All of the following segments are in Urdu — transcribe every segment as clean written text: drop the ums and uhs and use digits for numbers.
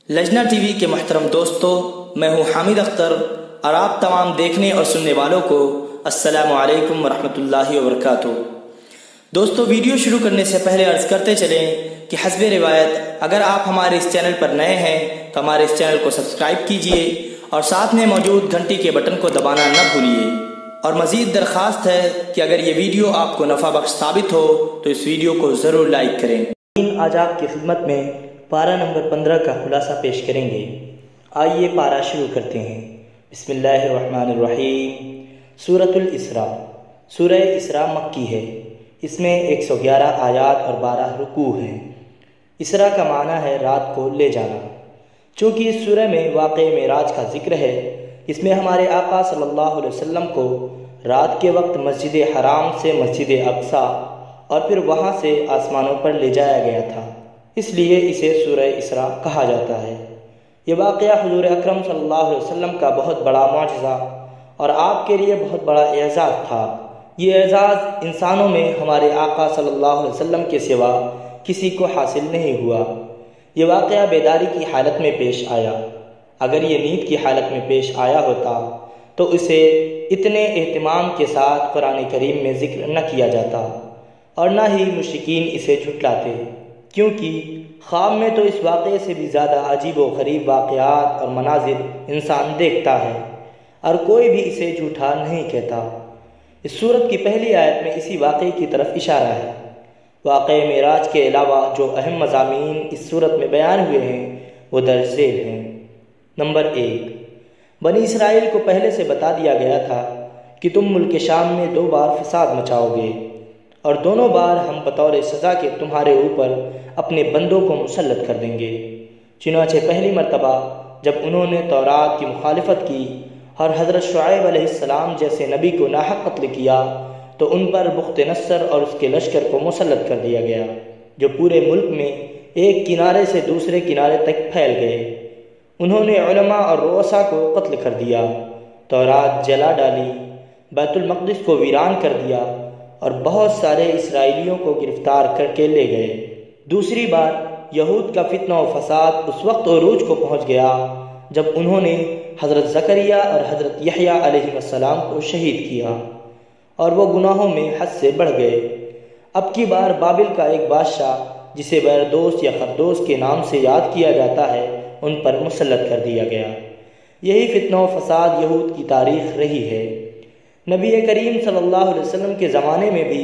لجنہ ٹی وی کے محترم دوستو، میں ہوں حامد اختر اور آپ تمام دیکھنے اور سننے والوں کو السلام علیکم ورحمۃ اللہ وبرکاتہ۔ دوستو، ویڈیو شروع کرنے سے پہلے عرض کرتے چلیں کہ حسب روایت اگر آپ ہمارے اس چینل پر نئے ہیں تو ہمارے اس چینل کو سبسکرائب کیجئے اور ساتھ میں موجود گھنٹی کے بٹن کو دبانا نہ بھولیے، اور مزید درخواست ہے کہ اگر یہ ویڈیو آپ کو نفع بخش ثابت ہو تو اس ویڈیو کو ضرور لائک کریں۔ آج آپ کی خدمت میں پارہ نمبر 15 کا خلاصہ پیش کریں گے۔ آئیے پارہ شروع کرتے ہیں۔ بسم اللہ الرحمن الرحیم۔ سورۃ الاسراء۔ سورہ اسراء مکی ہے۔ اس میں 111 آیات اور 12 رکوع ہیں۔ اسراء کا معنی ہے رات کو لے جانا۔ چونکہ اس سورہ میں واقع معراج کا ذکر ہے، اس میں ہمارے آقا صلی اللہ علیہ وسلم کو رات کے وقت مسجد حرام سے مسجد اقصی اور پھر وہاں سے آسمانوں پر لے جایا گیا تھا، اس لیے اسے سورہ اسراء کہا جاتا ہے۔ یہ واقعہ حضور اکرم صلی اللہ علیہ وسلم کا بہت بڑا معجزہ اور آپ کے لیے بہت بڑا اعزاز تھا۔ یہ اعزاز انسانوں میں ہمارے آقا صلی اللہ علیہ وسلم کے سوا کسی کو حاصل نہیں ہوا۔ یہ واقعہ بیداری کی حالت میں پیش آیا۔ اگر یہ نیند کی حالت میں پیش آیا ہوتا تو اسے اتنے اہتمام کے ساتھ قرآن کریم میں ذکر نہ کیا جاتا اور نہ ہی مشرکین اسے جھٹلاتے، کیونکہ خواب میں تو اس واقعے سے بھی زیادہ عجیب و غریب واقعات اور مناظر انسان دیکھتا ہے اور کوئی بھی اسے جھوٹا نہیں کہتا۔ اس سورت کی پہلی آیت میں اسی واقعے کی طرف اشارہ ہے۔ واقعہ معراج کے علاوہ جو اہم مضامین اس سورت میں بیان ہوئے ہیں وہ درج ذیل ہیں۔ نمبر 1، بنی اسرائیل کو پہلے سے بتا دیا گیا تھا کہ تم ملک شام میں 2 بار فساد مچاؤ گے اور دونوں بار ہم بطور سزا کے تمہارے اوپر اپنے بندوں کو مسلط کر دیں گے۔ چنانچہ پہلی مرتبہ جب انہوں نے تورات کی مخالفت کی اور حضرت شعیب علیہ السلام جیسے نبی کو ناحق قتل کیا تو ان پر بخت نصر اور اس کے لشکر کو مسلط کر دیا گیا، جو پورے ملک میں ایک کنارے سے دوسرے کنارے تک پھیل گئے۔ انہوں نے علماء اور رؤساء کو قتل کر دیا، تورات جلا ڈالی، بیت المقدس کو ویران کر دیا اور بہت سارے اسرائیلیوں کو گرفتار کر کے لے گئے۔ دوسری بار یہود کا فتنہ و فساد اس وقت عروج کو پہنچ گیا جب انہوں نے حضرت زکریا اور حضرت یحییٰ علیہ السلام کو شہید کیا اور وہ گناہوں میں حد سے بڑھ گئے۔ اب کی بار بابل کا ایک بادشاہ جسے بردوس یا خردوس کے نام سے یاد کیا جاتا ہے ان پر مسلط کر دیا گیا۔ یہی فتنہ و فساد یہود کی تاریخ رہی ہے۔ نبی کریم صلی اللہ علیہ وسلم کے زمانے میں بھی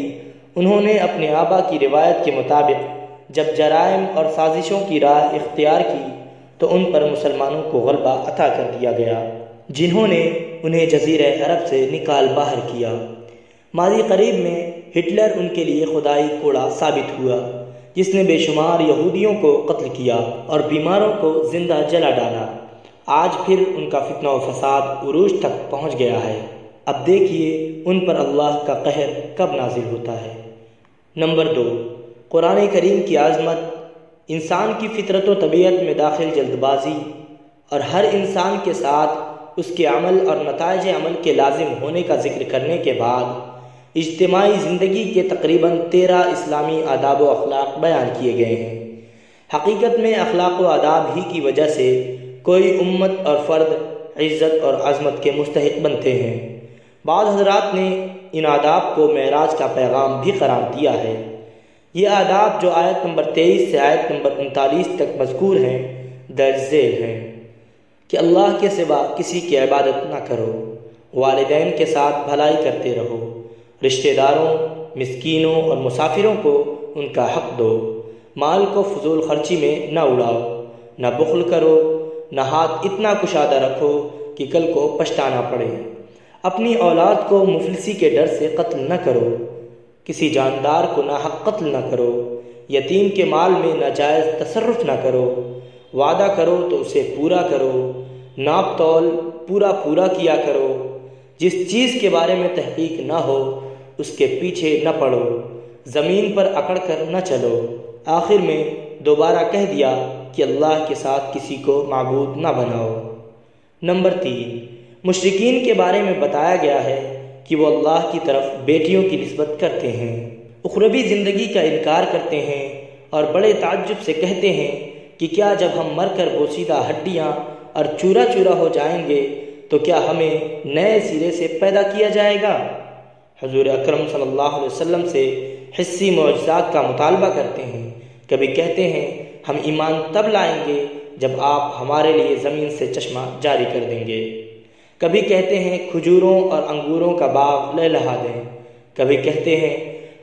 انہوں نے اپنے آبا کی روایت کے مطابق جب جرائم اور سازشوں کی راہ اختیار کی تو ان پر مسلمانوں کو غلبہ عطا کر دیا گیا، جنہوں نے انہیں جزیرہ عرب سے نکال باہر کیا۔ ماضی قریب میں ہٹلر ان کے لیے خدائی کوڑا ثابت ہوا، جس نے بے شمار یہودیوں کو قتل کیا اور بیماروں کو زندہ جلا ڈالا۔ آج پھر ان کا فتنہ و فساد عروج تک پہنچ گیا ہے۔ اب دیکھیے ان پر اللہ کا قہر کب نازل ہوتا ہے۔ نمبر 2، قرآن کریم کی عظمت۔ انسان کی فطرت و طبیعت میں داخل جلد بازی اور ہر انسان کے ساتھ اس کے عمل اور نتائج عمل کے لازم ہونے کا ذکر کرنے کے بعد اجتماعی زندگی کے تقریباً 13 اسلامی آداب و اخلاق بیان کیے گئے ہیں۔ حقیقت میں اخلاق و آداب ہی کی وجہ سے کوئی امت اور فرد عزت اور عظمت کے مستحق بنتے ہیں۔ بعض حضرات نے ان آداب کو معراج کا پیغام بھی قرار دیا ہے۔ یہ آداب جو آیت نمبر 23 سے آیت نمبر 39 تک مذکور ہیں درج ذیل ہیں کہ اللہ کے سوا کسی کی عبادت نہ کرو، والدین کے ساتھ بھلائی کرتے رہو، رشتہ داروں، مسکینوں اور مسافروں کو ان کا حق دو، مال کو فضول خرچی میں نہ اڑاؤ، نہ بخل کرو، نہ ہاتھ اتنا کشادہ رکھو کہ کل کو پچھتانا پڑے، اپنی اولاد کو مفلسی کے ڈر سے قتل نہ کرو، کسی جاندار کو ناحق قتل نہ کرو، یتیم کے مال میں ناجائز تصرف نہ کرو، وعدہ کرو تو اسے پورا کرو، ناپ تول پورا کیا کرو، جس چیز کے بارے میں تحقیق نہ ہو اس کے پیچھے نہ پڑو، زمین پر اکڑ کر نہ چلو۔ آخر میں دوبارہ کہہ دیا کہ اللہ کے ساتھ کسی کو معبود نہ بناؤ۔ نمبر 3، مشرکین کے بارے میں بتایا گیا ہے کہ وہ اللہ کی طرف بیٹیوں کی نسبت کرتے ہیں، اخروی زندگی کا انکار کرتے ہیں اور بڑے تعجب سے کہتے ہیں کہ کیا جب ہم مر کر بوسیدہ ہڈیاں اور چورا چورا ہو جائیں گے تو کیا ہمیں نئے سرے سے پیدا کیا جائے گا؟ حضور اکرم صلی اللہ علیہ وسلم سے حسی معجزات کا مطالبہ کرتے ہیں۔ کبھی کہتے ہیں ہم ایمان تب لائیں گے جب آپ ہمارے لیے زمین سے چشمہ جاری کر دیں گے۔ کبھی کہتے ہیں کھجوروں اور انگوروں کا باغ لہلہا دیں۔ کبھی کہتے ہیں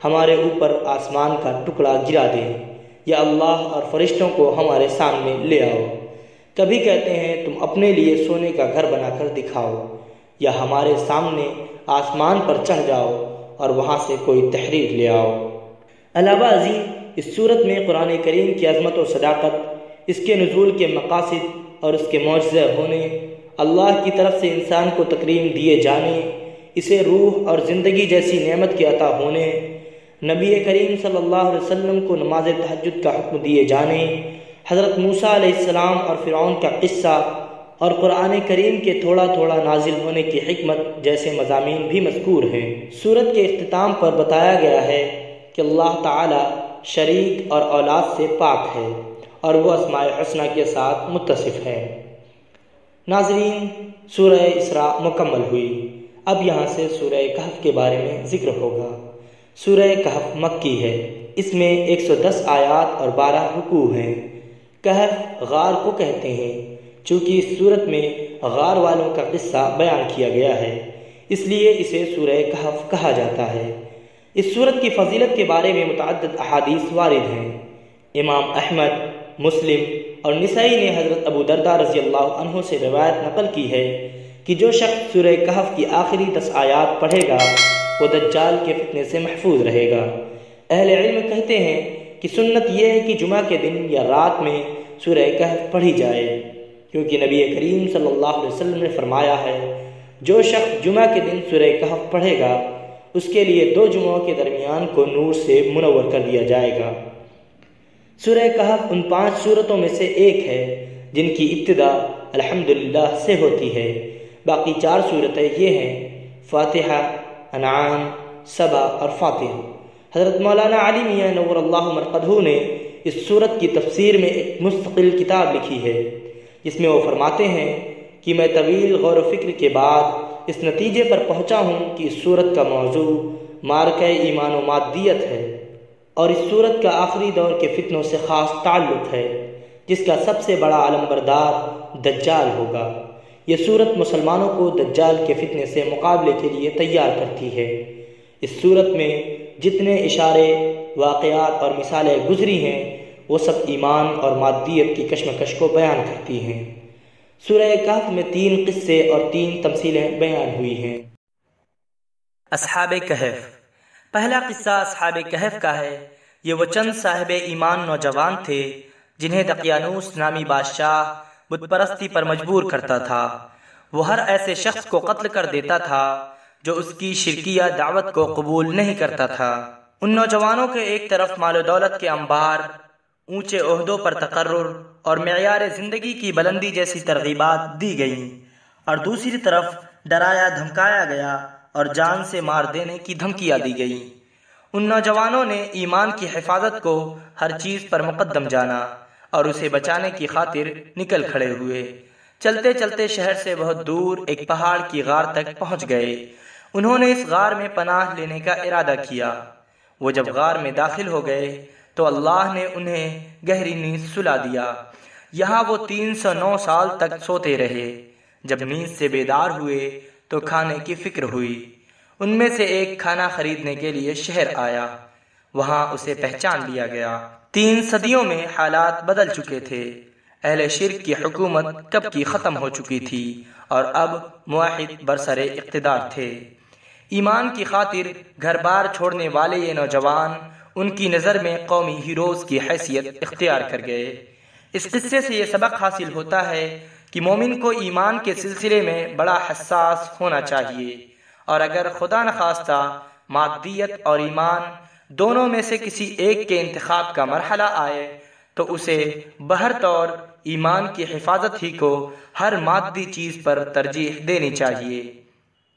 ہمارے اوپر آسمان کا ٹکڑا گرا دیں، یا اللہ اور فرشتوں کو ہمارے سامنے لے آؤ۔ کبھی کہتے ہیں تم اپنے لیے سونے کا گھر بنا کر دکھاؤ، یا ہمارے سامنے آسمان پر چڑھ جاؤ اور وہاں سے کوئی تحریر لے آؤ۔ علاوہ ازیں اس صورت میں قرآن کریم کی عظمت و صداقت، اس کے نزول کے مقاصد اور اس کے معجزہ ہونے، اللہ کی طرف سے انسان کو تکریم دیے جانے، اسے روح اور زندگی جیسی نعمت کے عطا ہونے، نبی کریم صلی اللہ علیہ وسلم کو نماز تہجد کا حکم دیے جانے، حضرت موسیٰ علیہ السلام اور فرعون کا قصہ، اور قرآن کریم کے تھوڑا تھوڑا نازل ہونے کی حکمت جیسے مضامین بھی مذکور ہیں۔ سورت کے اختتام پر بتایا گیا ہے کہ اللہ تعالی شریک اور اولاد سے پاک ہے اور وہ اسماء الحسنی کے ساتھ متصف ہے۔ ناظرین، سورہ اسراء مکمل ہوئی۔ اب یہاں سے سورہ کہف کے بارے میں ذکر ہوگا۔ سورہ کہف مکی ہے۔ اس میں 110 آیات اور 12 رکوع ہیں۔ کہف غار کو کہتے ہیں، چونکہ اس صورت میں غار والوں کا قصہ بیان کیا گیا ہے، اس لیے اسے سورہ کہف کہا جاتا ہے۔ اس سورت کی فضیلت کے بارے میں متعدد احادیث وارد ہیں۔ امام احمد، مسلم اور نسائی نے حضرت ابو درداء رضی اللہ عنہ سے روایت نقل کی ہے کہ جو شخص سورہ کہف کی آخری 10 آیات پڑھے گا وہ دجال کے فتنے سے محفوظ رہے گا۔ اہل علم کہتے ہیں کہ سنت یہ ہے کہ جمعہ کے دن یا رات میں سورہ کہف پڑھی جائے، کیونکہ نبی کریم صلی اللہ علیہ وسلم نے فرمایا ہے جو شخص جمعہ کے دن سورہ کہف پڑھے گا اس کے لیے 2 جمعوں کے درمیان کو نور سے منور کر دیا جائے گا۔ سورہ کہف ان 5 سورتوں میں سے ایک ہے جن کی ابتدا الحمدللہ سے ہوتی ہے۔ باقی 4 سورتیں یہ ہیں: فاتحہ، انعام، سبا اور فاتح۔ حضرت مولانا علی میاں نور اللہ مرقدہ نے اس سورت کی تفسیر میں ایک مستقل کتاب لکھی ہے، جس میں وہ فرماتے ہیں کہ میں طویل غور و فکر کے بعد اس نتیجے پر پہنچا ہوں کہ اس سورت کا موضوع معرکہ ایمان و مادیت ہے، اور اس سورت کا آخری دور کے فتنوں سے خاص تعلق ہے، جس کا سب سے بڑا علمبردار دجال ہوگا۔ یہ سورت مسلمانوں کو دجال کے فتنے سے مقابلے کے لیے تیار کرتی ہے۔ اس سورت میں جتنے اشارے، واقعات اور مثالیں گزری ہیں وہ سب ایمان اور مادیت کی کشمکش کو بیان کرتی ہیں۔ سورہ کہف میں 3 قصے اور 3 تمثیلیں بیان ہوئی ہیں۔ اصحاب کہف۔ پہلا قصہ اصحاب کہف کا ہے۔ یہ وہ چند صاحب ایمان نوجوان تھے جنہیں دقیانوس نامی بادشاہ بت پرستی پر مجبور کرتا تھا۔ وہ ہر ایسے شخص کو قتل کر دیتا تھا جو اس کی شرکیہ دعوت کو قبول نہیں کرتا تھا۔ ان نوجوانوں کے ایک طرف مال و دولت کے انبار، اونچے عہدوں پر تقرر اور معیار زندگی کی بلندی جیسی ترغیبات دی گئیں، اور دوسری طرف ڈرایا دھمکایا گیا اور جان سے مار دینے کی دھمکیاں دی گئیں۔ ان نوجوانوں نے ایمان کی حفاظت کو ہر چیز پر مقدم جانا اور اسے بچانے کی خاطر نکل کھڑے ہوئے۔ چلتے چلتے شہر سے بہت دور ایک پہاڑ کی غار تک پہنچ گئے۔ انہوں نے اس غار میں پناہ لینے کا ارادہ کیا۔ وہ جب غار میں داخل ہو گئے تو اللہ نے انہیں گہری نیند سلا دیا۔ یہاں وہ 309 سال تک سوتے رہے۔ جب نیند سے بیدار ہوئے تو کھانے کی فکر ہوئی۔ ان میں سے ایک کھانا خریدنے کے لیے شہر آیا۔ وہاں اسے پہچان لیا گیا۔ 3 صدیوں میں حالات بدل چکے تھے۔ اہل شرک کی حکومت کب کی ختم ہو چکی تھی اور اب موحد برسر اقتدار تھے۔ ایمان کی خاطر گھر بار چھوڑنے والے یہ نوجوان ان کی نظر میں قومی ہیروز کی حیثیت اختیار کر گئے۔ اس قصے سے یہ سبق حاصل ہوتا ہے کہ مومن کو ایمان کے سلسلے میں بڑا حساس ہونا چاہیے، اور اگر خدا نخواستہ مادیت اور ایمان دونوں میں سے کسی ایک کے انتخاب کا مرحلہ آئے تو اسے بہر طور ایمان کی حفاظت ہی کو ہر مادی چیز پر ترجیح دینی چاہیے۔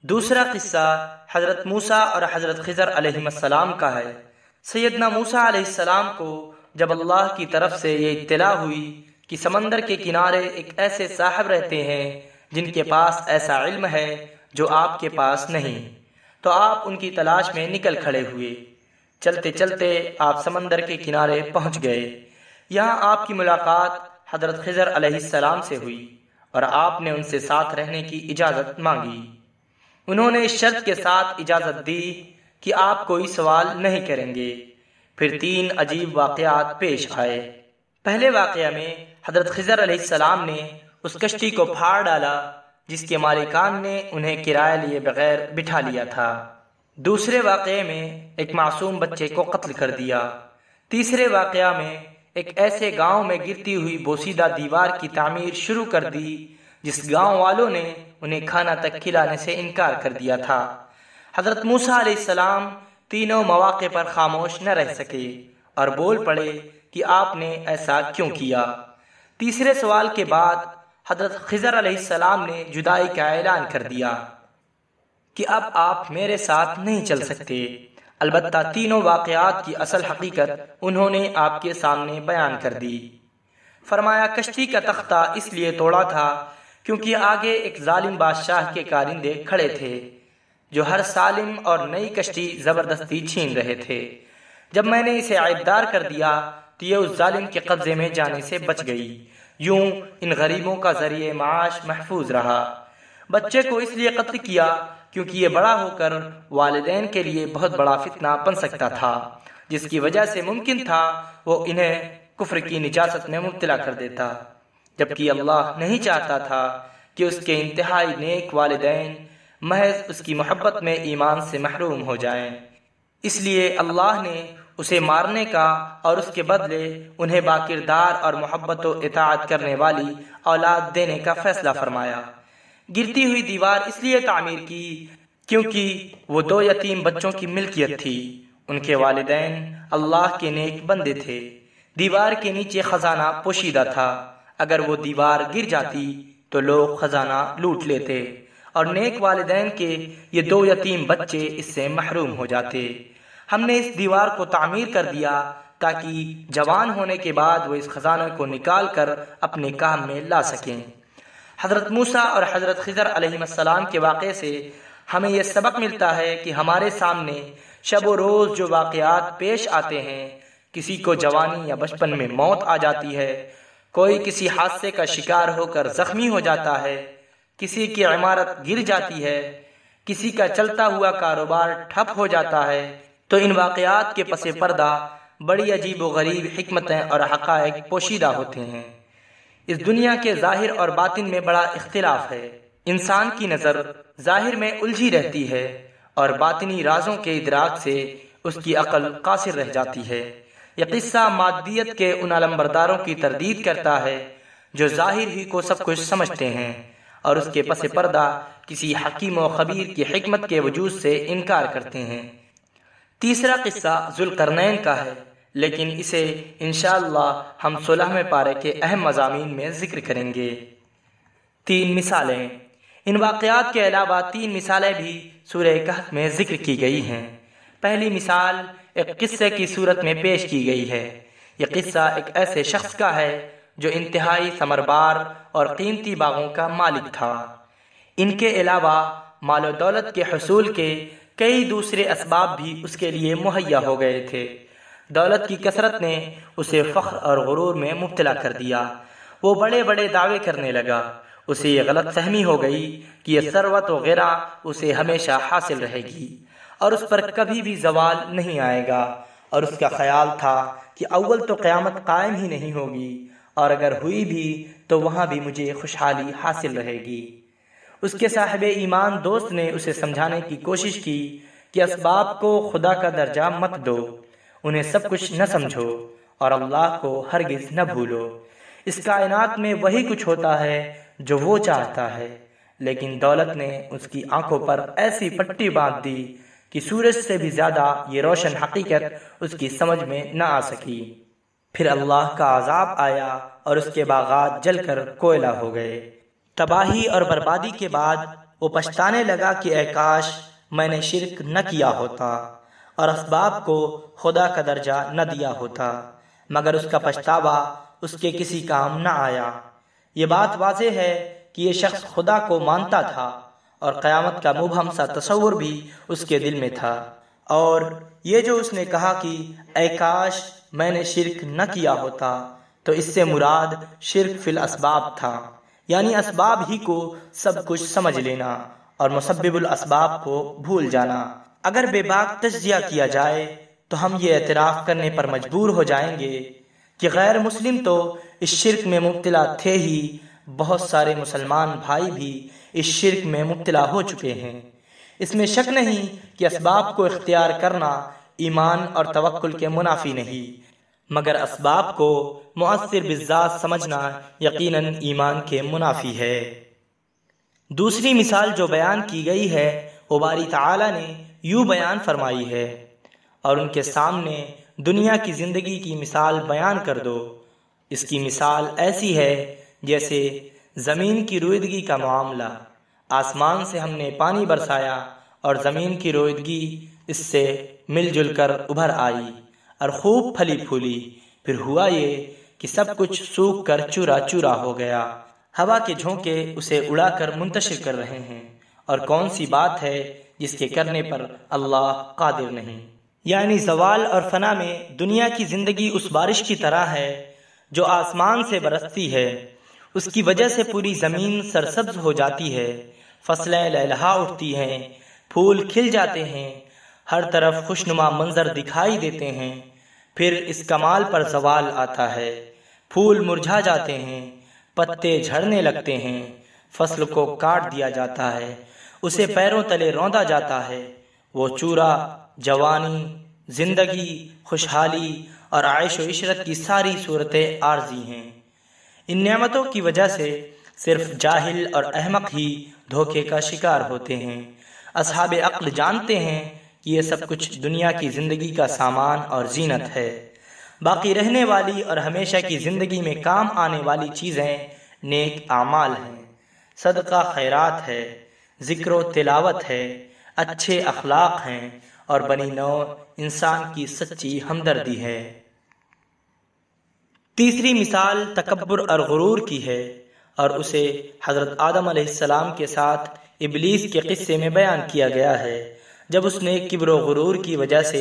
دوسرا قصہ حضرت موسیٰ اور حضرت خضر علیہ السلام کا ہے۔ سیدنا موسیٰ علیہ السلام کو جب اللہ کی طرف سے یہ اطلاع ہوئی کہ سمندر کے کنارے ایک ایسے صاحب رہتے ہیں جن کے پاس ایسا علم ہے جو آپ کے پاس نہیں، تو آپ ان کی تلاش میں نکل کھڑے ہوئے۔ چلتے چلتے آپ سمندر کے کنارے پہنچ گئے۔ یہاں آپ کی ملاقات حضرت خضر علیہ السلام سے ہوئی اور آپ نے ان سے ساتھ رہنے کی اجازت مانگی۔ انہوں نے اس شرط کے ساتھ اجازت دی کہ آپ کوئی سوال نہیں کریں گے۔ پھر 3 عجیب واقعات پیش آئے۔ پہلے واقعہ میں حضرت خضر علیہ السلام نے اس کشتی کو پھاڑ ڈالا جس کے مالکان نے انہیں کرایہ لیے بغیر بٹھا لیا تھا۔ دوسرے واقعے میں ایک معصوم بچے کو قتل کر دیا۔ تیسرے واقعہ میں ایک ایسے گاؤں میں گرتی ہوئی بوسیدہ دیوار کی تعمیر شروع کر دی جس گاؤں والوں نے انہیں کھانا تک کھلانے سے انکار کر دیا تھا۔ حضرت موسیٰ علیہ السلام تینوں مواقع پر خاموش نہ رہ سکے اور بول پڑے کہ آپ نے ایسا کیوں کیا۔ تیسرے سوال کے بعد حضرت خضر علیہ السلام نے جدائی کا اعلان کر دیا کہ اب آپ میرے ساتھ نہیں چل سکتے۔ البتہ تینوں واقعات کی اصل حقیقت انہوں نے آپ کے سامنے بیان کر دی۔ فرمایا کشتی کا تختہ اس لیے توڑا تھا کیونکہ آگے ایک ظالم بادشاہ کے کارندے کھڑے تھے جو ہر سالم اور نئی کشتی زبردستی چھین رہے تھے۔ جب میں نے اسے عیبدار کر دیا تو یہ اس ظالم کے قبضے میں جانے سے بچ گئی۔ یوں ان غریبوں کا ذریعہ معاش محفوظ رہا۔ بچے کو اس لیے قتل کیا کیونکہ یہ بڑا ہو کر والدین کے لیے بہت بڑا فتنہ بن سکتا تھا، جس کی وجہ سے ممکن تھا وہ انہیں کفر کی نجاست میں مبتلا کر دیتا، جبکہ اللہ نہیں چاہتا تھا کہ اس کے انتہائی نیک والدین محض اس کی محبت میں ایمان سے محروم ہو جائیں۔ اس لیے اللہ نے اسے مارنے کا اور اس کے بدلے انہیں باکردار اور محبت و اطاعت کرنے والی اولاد دینے کا فیصلہ فرمایا۔ گرتی ہوئی دیوار اس لیے تعمیر کی کیونکہ وہ 2 یتیم بچوں کی ملکیت تھی۔ ان کے والدین اللہ کے نیک بندے تھے۔ دیوار کے نیچے خزانہ پوشیدہ تھا۔ اگر وہ دیوار گر جاتی تو لوگ خزانہ لوٹ لیتے اور نیک والدین کے یہ 2 یتیم بچے اس سے محروم ہو جاتے۔ ہم نے اس دیوار کو تعمیر کر دیا تاکہ جوان ہونے کے بعد وہ اس خزانے کو نکال کر اپنے کام میں لا سکیں۔ حضرت موسیٰ اور حضرت خضر علیہ السلام کے واقعے سے ہمیں یہ سبق ملتا ہے کہ ہمارے سامنے شب و روز جو واقعات پیش آتے ہیں، کسی کو جوانی یا بچپن میں موت آ جاتی ہے، کوئی کسی حادثے کا شکار ہو کر زخمی ہو جاتا ہے، کسی کی عمارت گر جاتی ہے، کسی کا چلتا ہوا کاروبار ٹھپ ہو جاتا ہے، تو ان واقعات کے پس پردہ بڑی عجیب و غریب حکمتیں اور حقائق پوشیدہ ہوتے ہیں۔ اس دنیا کے ظاہر اور باطن میں بڑا اختلاف ہے۔ انسان کی نظر ظاہر میں الجھی رہتی ہے اور باطنی رازوں کے ادراک سے اس کی عقل قاصر رہ جاتی ہے۔ یہ قصہ مادیت کے ان علمبرداروں کی تردید کرتا ہے جو ظاہر ہی کو سب کچھ سمجھتے ہیں اور اس کے پس پردہ کسی حکیم و خبیر کی حکمت کے وجود سے انکار کرتے ہیں۔ تیسرا قصہ ذوالقرنین کا ہے، لیکن اسے انشاءاللہ ہم 16ویں پارے کے اہم مضامین میں ذکر کریں گے۔ 3 مثالیں۔ ان واقعات کے علاوہ 3 مثالیں بھی سورہ کہف میں ذکر کی گئی ہیں۔ پہلی مثال ایک قصے کی صورت میں پیش کی گئی ہے۔ یہ قصہ ایک ایسے شخص کا ہے جو انتہائی ثمربار اور قیمتی باغوں کا مالک تھا۔ ان کے علاوہ مال و دولت کے حصول کے کئی دوسرے اسباب بھی اس کے لیے مہیا ہو گئے تھے۔ دولت کی کثرت نے اسے فخر اور غرور میں مبتلا کر دیا۔ وہ بڑے بڑے دعوے کرنے لگا۔ اسے یہ غلط فہمی ہو گئی کہ یہ ثروت وغیرہ اسے ہمیشہ حاصل رہے گی اور اس پر کبھی بھی زوال نہیں آئے گا، اور اس کا خیال تھا کہ اول تو قیامت قائم ہی نہیں ہوگی، اور اگر ہوئی بھی تو وہاں بھی مجھے خوشحالی حاصل رہے گی۔ اس کے صاحب ایمان دوست نے اسے سمجھانے کی کوشش کی کہ اسباب کو خدا کا درجہ مت دو، انہیں سب کچھ نہ سمجھو اور اللہ کو ہرگز نہ بھولو۔ اس کائنات میں وہی کچھ ہوتا ہے جو وہ چاہتا ہے، لیکن دولت نے اس کی آنکھوں پر ایسی پٹی باندھ دی کہ سورج سے بھی زیادہ یہ روشن حقیقت اس کی سمجھ میں نہ آ سکی۔ پھر اللہ کا عذاب آیا اور اس کے باغات جل کر کوئلہ ہو گئے۔ تباہی اور بربادی کے بعد وہ پچھتانے لگا کہ اے کاش میں نے شرک نہ کیا ہوتا اور اسباب کو خدا کا درجہ نہ دیا ہوتا۔ مگر اس کا پچھتاوا اس کے کسی کام نہ آیا۔ یہ بات واضح ہے کہ یہ شخص خدا کو مانتا تھا اور قیامت کا مبہم سا تصور بھی اس کے دل میں تھا، اور یہ جو اس نے کہا کہ اے کاش میں نے شرک نہ کیا ہوتا، تو اس سے مراد شرک فی الاسباب تھا، یعنی اسباب ہی کو سب کچھ سمجھ لینا اور مسبب الاسباب کو بھول جانا۔ اگر بے باک تجزیہ کیا جائے تو ہم یہ اعتراف کرنے پر مجبور ہو جائیں گے کہ غیر مسلم تو اس شرک میں مبتلا تھے ہی، بہت سارے مسلمان بھائی بھی اس شرک میں مبتلا ہو چکے ہیں۔ اس میں شک نہیں کہ اسباب کو اختیار کرنا ایمان اور توکل کے منافی نہیں، مگر اسباب کو مؤثر بالذات سمجھنا یقیناً ایمان کے منافی ہے۔ دوسری مثال جو بیان کی گئی ہے وہ باری تعالیٰ نے یوں بیان فرمائی ہے، اور ان کے سامنے دنیا کی زندگی کی مثال بیان کر دو۔ اس کی مثال ایسی ہے جیسے زمین کی رویدگی کا معاملہ۔ آسمان سے ہم نے پانی برسایا اور زمین کی رویدگی اس سے مل جل کر ابھر آئی اور خوب پھلی پھولی، پھر ہوا یہ کہ سب کچھ سوکھ کر چورا چورا ہو گیا۔ ہوا کے جھونکے اسے اڑا کر منتشر کر رہے ہیں، اور کون سی بات ہے جس کے کرنے پر اللہ قادر نہیں۔ یعنی زوال اور فنا میں دنیا کی زندگی اس بارش کی طرح ہے جو آسمان سے برستی ہے، اس کی وجہ سے پوری زمین سرسبز ہو جاتی ہے، فصلیں لہلہا اٹھتی ہیں، پھول کھل جاتے ہیں، ہر طرف خوشنما منظر دکھائی دیتے ہیں۔ پھر اس کمال پر زوال آتا ہے، پھول مرجھا جاتے ہیں، پتے جھڑنے لگتے ہیں، فصل کو کاٹ دیا جاتا ہے، اسے پیروں تلے روندا جاتا ہے۔ وہ چورا، جوانی، زندگی، خوشحالی اور عیش و عشرت کی ساری صورتیں عارضی ہیں۔ ان نعمتوں کی وجہ سے صرف جاہل اور احمق ہی دھوکے کا شکار ہوتے ہیں۔ اصحاب عقل جانتے ہیں کہ یہ سب کچھ دنیا کی زندگی کا سامان اور زینت ہے۔ باقی رہنے والی اور ہمیشہ کی زندگی میں کام آنے والی چیزیں نیک اعمال ہیں، صدقہ خیرات ہے، ذکر و تلاوت ہے، اچھے اخلاق ہیں، اور بنی نوع انسان کی سچی ہمدردی ہے۔ تیسری مثال تکبر اور غرور کی ہے، اور اسے حضرت آدم علیہ السلام کے ساتھ ابلیس کے قصے میں بیان کیا گیا ہے، جب اس نے کبر و غرور کی وجہ سے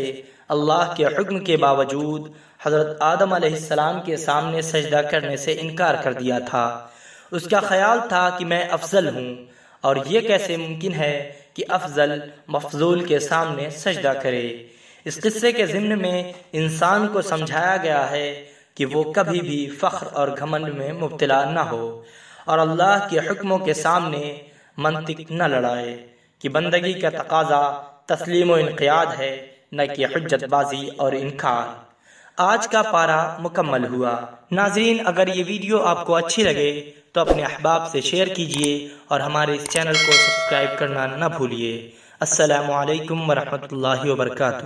اللہ کے حکم کے باوجود حضرت آدم علیہ السلام کے سامنے سجدہ کرنے سے انکار کر دیا تھا۔ اس کا خیال تھا کہ میں افضل ہوں، اور یہ کیسے ممکن ہے کہ افضل مفضول کے سامنے سجدہ کرے۔ اس قصے کے ضمن میں انسان کو سمجھایا گیا ہے کہ وہ کبھی بھی فخر اور گھمنڈ میں مبتلا نہ ہو، اور اللہ کے حکموں کے سامنے منطق نہ لڑائے، کہ بندگی کا تقاضا تسلیم و انقیاد ہے، نہ کہ حجت بازی اور انکار۔ آج کا پارہ مکمل ہوا۔ ناظرین، اگر یہ ویڈیو آپ کو اچھی لگے تو اپنے احباب سے شیئر کیجئے اور ہمارے اس چینل کو سبسکرائب کرنا نہ بھولیے۔ السلام علیکم ورحمۃ اللہ وبرکاتہ۔